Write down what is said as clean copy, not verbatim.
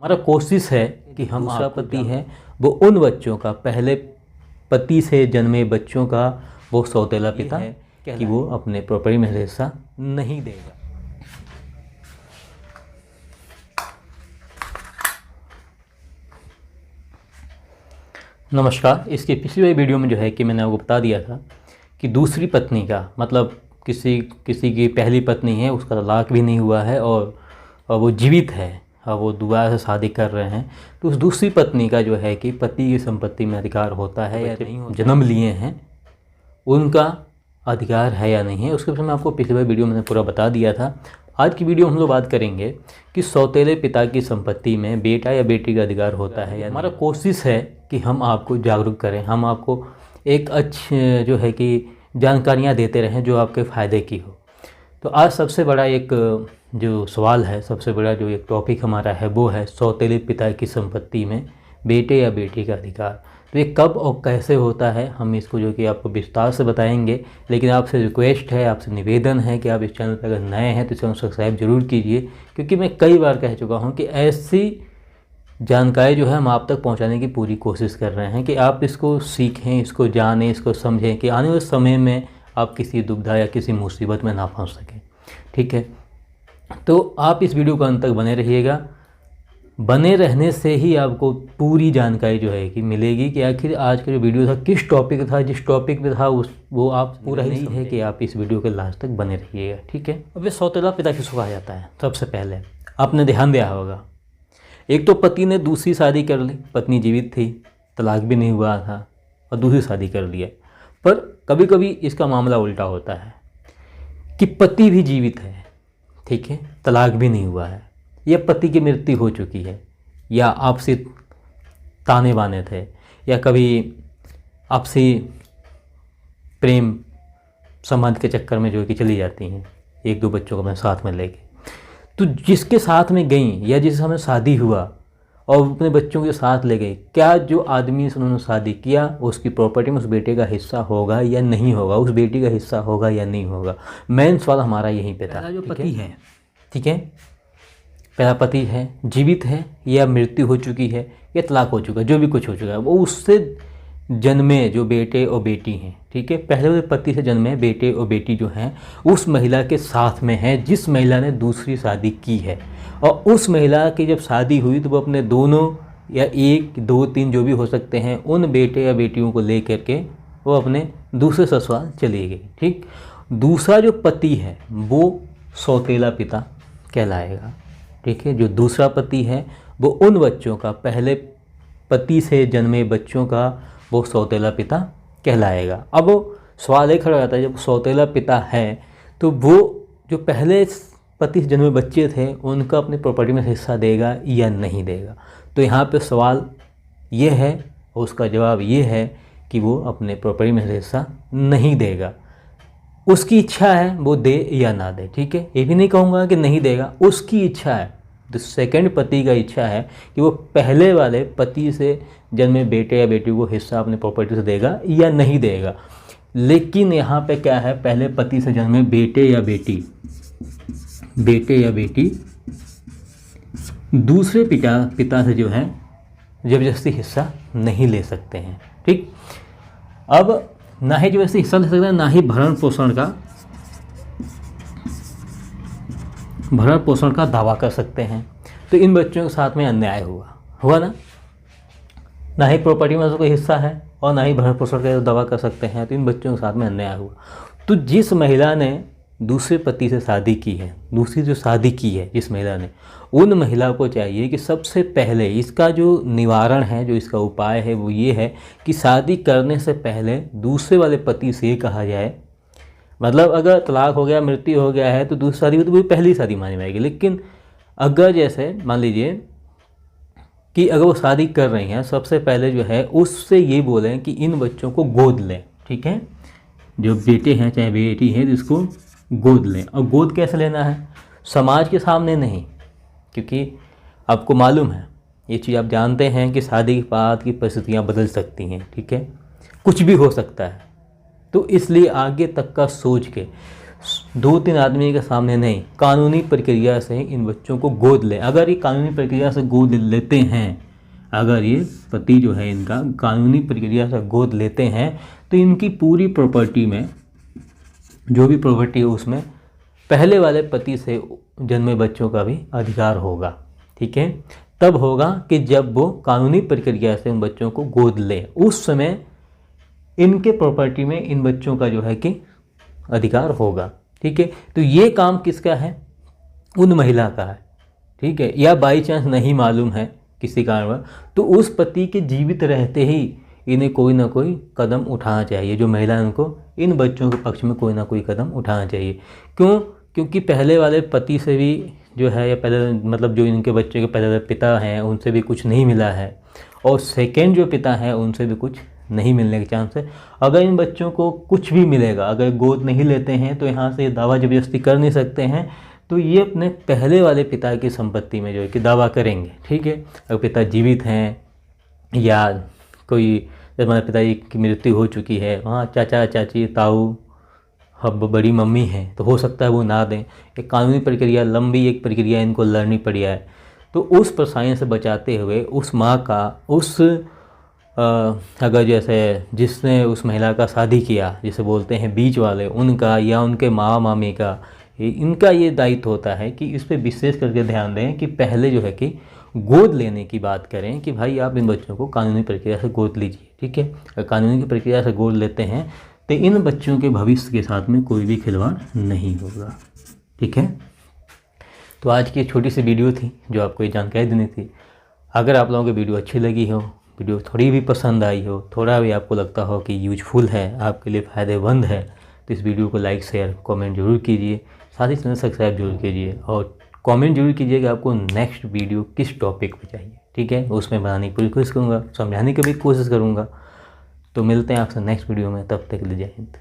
हमारा कोशिश है कि हम दूसरा पति है वो उन बच्चों का, पहले पति से जन्मे बच्चों का वो सौतेला पिता है कि वो अपने प्रॉपर्टी में हिस्सा नहीं देगा। नमस्कार। इसकी पिछली वाली वीडियो में जो है कि मैंने आपको बता दिया था कि दूसरी पत्नी का मतलब किसी की पहली पत्नी है, उसका तलाक भी नहीं हुआ है और वो जीवित है और वो दोबारा से शादी कर रहे हैं, तो उस दूसरी पत्नी का जो है कि पति की संपत्ति में अधिकार होता है या नहीं, जन्म लिए हैं उनका अधिकार है या नहीं है, उसके बारे में आपको पिछली बार वीडियो में पूरा बता दिया था। आज की वीडियो में हम लोग बात करेंगे कि सौतेले पिता की संपत्ति में बेटा या बेटी का अधिकार होता है या हमारा कोशिश है कि हम आपको जागरूक करें, हम आपको एक अच्छी जो है कि जानकारियाँ देते रहें जो आपके फ़ायदे की हो। तो आज सबसे बड़ा एक जो सवाल है, सबसे बड़ा जो एक टॉपिक हमारा है वो है सौतेले पिता की संपत्ति में बेटे या बेटी का अधिकार। तो ये कब और कैसे होता है हम इसको जो कि आपको विस्तार से बताएंगे, लेकिन आपसे रिक्वेस्ट है, आपसे निवेदन है कि आप इस चैनल पर अगर नए हैं तो चैनल सब्सक्राइब जरूर कीजिए, क्योंकि मैं कई बार कह चुका हूँ कि ऐसी जानकारी जो है हम आप तक पहुँचाने की पूरी कोशिश कर रहे हैं कि आप इसको सीखें, इसको जानें, इसको समझें कि आने वाले समय में आप किसी दुविधा या किसी मुसीबत में ना फंस सकें। ठीक है, तो आप इस वीडियो को अंत तक बने रहिएगा। बने रहने से ही आपको पूरी जानकारी जो है कि मिलेगी कि आखिर आज का जो वीडियो था किस टॉपिक था, जिस टॉपिक पे था वो आप पूरा ही नहीं है कि आप इस वीडियो के लास्ट तक बने रहिएगा। ठीक है, अब ये सौतेला पिता किसको कहा जाता है? सबसे पहले आपने ध्यान दिया होगा, एक तो पति ने दूसरी शादी कर ली, पत्नी जीवित थी, तलाक भी नहीं हुआ था और दूसरी शादी कर लिया। पर कभी कभी इसका मामला उल्टा होता है कि पति भी जीवित है, ठीक है, तलाक भी नहीं हुआ है, या पति की मृत्यु हो चुकी है, या आपसी ताने बाने थे, या कभी आपसी प्रेम संबंध के चक्कर में जो कि चली जाती हैं एक दो बच्चों को अपने साथ में लेके। तो जिसके साथ में गई या जिस समय शादी हुआ और अपने बच्चों के साथ ले गई, क्या जो आदमी से उन्होंने शादी किया उसकी प्रॉपर्टी में उस बेटे का हिस्सा होगा या नहीं होगा, उस बेटी का हिस्सा होगा या नहीं होगा? मेन सवाल हमारा यहीं पे था। जो पति है, ठीक है, पहला पति है, जीवित है या मृत्यु हो चुकी है या तलाक हो चुका है, जो भी कुछ हो चुका है, वो उससे जन्मे जो बेटे और बेटी हैं, ठीक है, पहले वाले पति से जन्मे बेटे और बेटी जो हैं उस महिला के साथ में है जिस महिला ने दूसरी शादी की है। और उस महिला की जब शादी हुई तो वो अपने दोनों या एक दो तीन जो भी हो सकते हैं उन बेटे या बेटियों को ले करके वो अपने दूसरे ससुराल चली गई। ठीक, दूसरा जो पति है वो सौतेला पिता कहलाएगा। ठीक है, जो दूसरा पति है वो उन बच्चों का, पहले पति से जन्मे बच्चों का वो सौतेला पिता कहलाएगा। अब वो सवाल एक खड़ा हो जाता है, जब सौतेला पिता है तो वो जो पहले पति से जन्मे बच्चे थे उनका अपनी प्रॉपर्टी में हिस्सा देगा या नहीं देगा? तो यहाँ पे सवाल ये है और उसका जवाब ये है कि वो अपने प्रॉपर्टी में हिस्सा नहीं देगा। उसकी इच्छा है वो दे या ना दे, ठीक है, ये भी नहीं कहूँगा कि नहीं देगा, उसकी इच्छा है। तो सेकंड पति का इच्छा है कि वो पहले वाले पति से जन्मे बेटे या बेटी को हिस्सा अपने प्रॉपर्टी से देगा या नहीं देगा। लेकिन यहाँ पे क्या है, पहले पति से जन्मे बेटे या बेटी दूसरे पिता से जो है जबरदस्ती हिस्सा नहीं ले सकते हैं। ठीक, अब ना ही जबरदस्ती हिस्सा ले सकते हैं, ना ही भरण पोषण का दावा कर सकते हैं। तो इन बच्चों के साथ में अन्याय हुआ ना ही प्रॉपर्टी में कोई हिस्सा है और ना ही भरण पोषण का दावा कर सकते हैं, तो इन बच्चों के साथ में अन्याय हुआ। तो जिस महिला ने दूसरे पति से शादी की है, दूसरी जो शादी की है जिस महिला ने, उन महिला को चाहिए कि सबसे पहले इसका जो निवारण है, जो इसका उपाय है वो ये है कि शादी करने से पहले दूसरे वाले पति से कहा जाए, मतलब अगर तलाक हो गया, मृत्यु हो गया है तो दूसरी शादी तो वो पहली शादी मानी जाएगी। लेकिन अगर जैसे मान लीजिए कि अगर वो शादी कर रही हैं, सबसे पहले जो है उससे ये बोलें कि इन बच्चों को गोद लें। ठीक है, जो बेटे हैं चाहे बेटी है जिसको गोद लें। और गोद कैसे लेना है? समाज के सामने नहीं, क्योंकि आपको मालूम है ये चीज़, आप जानते हैं कि शादी के बाद की परिस्थितियाँ बदल सकती हैं। ठीक है, कुछ भी हो सकता है, तो इसलिए आगे तक का सोच के 2-3 आदमी के सामने नहीं, कानूनी प्रक्रिया से इन बच्चों को गोद लें। अगर ये कानूनी प्रक्रिया से गोद लेते हैं, अगर ये पति जो है इनका कानूनी प्रक्रिया से गोद लेते हैं, तो इनकी पूरी प्रॉपर्टी में, जो भी प्रॉपर्टी है उसमें पहले वाले पति से जन्मे बच्चों का भी अधिकार होगा। ठीक है, तब होगा कि जब वो कानूनी प्रक्रिया से उन बच्चों को गोद ले, उस समय इनके प्रॉपर्टी में इन बच्चों का जो है कि अधिकार होगा। ठीक है, तो ये काम किसका है? उन महिला का है। ठीक है, या बाई चांस नहीं मालूम है किसी कारण, तो उस पति के जीवित रहते ही इन्हें कोई ना कोई कदम उठाना चाहिए। जो महिला है उनको इन बच्चों के पक्ष में कोई ना कोई कदम उठाना चाहिए। क्यों? क्योंकि पहले वाले पति से भी जो है, या पहले मतलब जो इनके बच्चे के पहले पिता हैं उनसे भी कुछ नहीं मिला है, और सेकेंड जो पिता हैं उनसे भी कुछ नहीं मिलने के चांस है। अगर इन बच्चों को कुछ भी मिलेगा, अगर गोद नहीं लेते हैं, तो यहाँ से दावा जबरदस्ती कर नहीं सकते हैं, तो ये अपने पहले वाले पिता की संपत्ति में जो है कि दावा करेंगे। ठीक है, अगर पिता जीवित हैं या कोई जब हमारे पिताजी की मृत्यु हो चुकी है, वहाँ चाचा चाची ताऊ अब बड़ी मम्मी हैं, तो हो सकता है वो ना दें। एक कानूनी प्रक्रिया, लंबी एक प्रक्रिया इनको लड़नी पड़ी है। तो उस परेशानी से बचाते हुए उस माँ का, उस अगर जैसे जिसने उस महिला का शादी किया, जिसे बोलते हैं बीच वाले, उनका या उनके मामा मामी का, इनका ये दायित्व होता है कि इस पर विशेष करके ध्यान दें कि पहले जो है कि गोद लेने की बात करें कि भाई आप इन बच्चों को कानूनी प्रक्रिया से गोद लीजिए। ठीक है, अगर कानूनी प्रक्रिया से गोद लेते हैं तो इन बच्चों के भविष्य के साथ में कोई भी खिलवाड़ नहीं होगा। ठीक है, तो आज की एक छोटी सी वीडियो थी जो आपको ये जानकारी देनी थी। अगर आप लोगों को वीडियो अच्छी लगी हो, वीडियो थोड़ी भी पसंद आई हो, थोड़ा भी आपको लगता हो कि यूजफुल है, आपके लिए फ़ायदेमंद है, तो इस वीडियो को लाइक शेयर कमेंट जरूर कीजिए। साथ ही चैनल सब्सक्राइब जरूर कीजिए और कमेंट जरूर कीजिए कि आपको नेक्स्ट वीडियो किस टॉपिक पे चाहिए। ठीक है, उसमें बनाने की पूरी कोशिश करूँगा, समझाने की भी कोशिश करूँगा। तो मिलते हैं आपसे नेक्स्ट वीडियो में, तब तक के लिए जय हिंद।